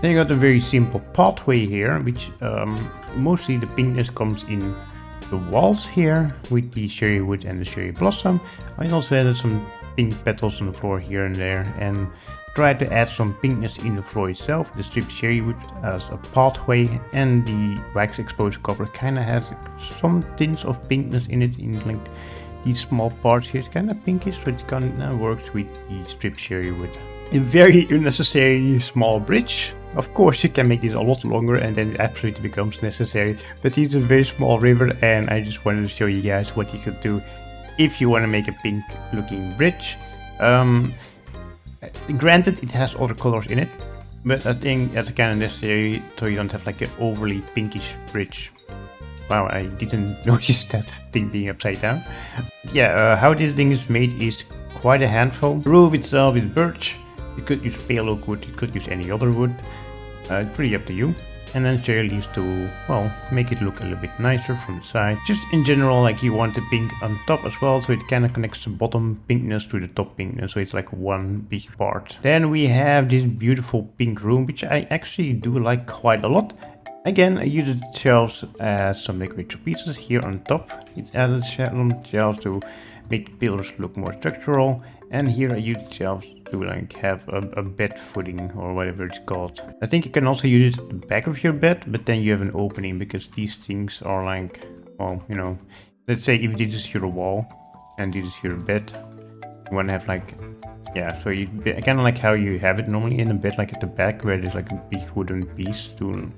Then you got a very simple pathway here, which mostly the pinkness comes in the walls here with the cherry wood and the cherry blossom. I also added some pink petals on the floor here and there and tried to add some pinkness in the floor itself. The stripped cherry wood as a pathway, and the wax exposed copper kind of has some tints of pinkness in it, in like these small parts here. It's kind of pinkish, but it kind of works with the stripped cherry wood. A very unnecessary small bridge. Of course you can make this a lot longer and then it absolutely becomes necessary, but it's a very small river and I just wanted to show you guys what you could do if you want to make a pink looking bridge. Granted, it has other colors in it, but I think that's kind of necessary so you don't have like an overly pinkish bridge. Wow, I didn't notice that thing being upside down. Yeah, how this thing is made is quite a handful. The roof itself is birch. You could use pale oak wood, you could use any other wood. It's pretty up to you. And then cherry leaves to, well, make it look a little bit nicer from the side. Just in general, like you want the pink on top as well, so it kind of connects the bottom pinkness to the top pinkness, so it's like one big part. Then we have this beautiful pink room, which I actually do like quite a lot. Again, I use the shelves as some decorative pieces here on top. It's added shelves to make the pillars look more structural. And here I use the shelves to like have a bed footing or whatever it's called. I think you can also use it at the back of your bed, but then you have an opening because these things are like, well, you know, let's say if this is your wall and this is your bed, you want to have like, yeah, so you kind of like how you have it normally in a bed, like at the back where there's like a big wooden piece to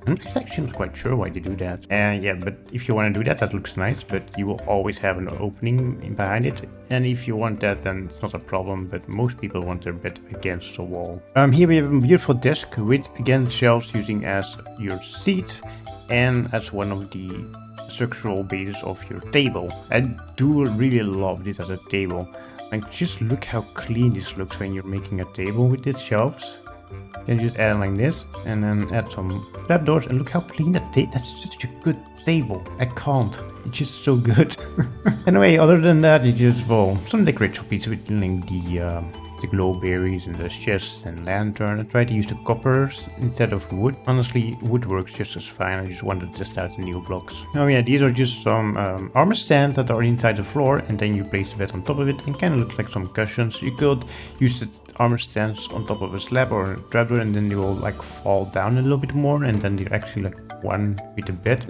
I'm actually not quite sure why they do that. Yeah, but if you want to do that, that looks nice, but you will always have an opening behind it. And if you want that, then it's not a problem, but most people want their bed against the wall. Here we have a beautiful desk with, again, shelves using as your seat and as one of the structural bases of your table. I do really love this as a table. Like, just look how clean this looks when you're making a table with its shelves. You can just add it like this and then add some trapdoors and look how clean that's such a good table. I can't. It's just so good. Anyway, other than that, it's just, well, some decorative pieces with like the glow berries and the chests and lantern. I tried to use the coppers instead of wood. Honestly, wood works just as fine. I just wanted to test out the new blocks. Oh yeah, these are just some armor stands that are inside the floor, and then you place the bed on top of it and kind of looks like some cushions. You could use the armor stands on top of a slab or a trapdoor, and then they will like fall down a little bit more, and then they're actually like one with the bed.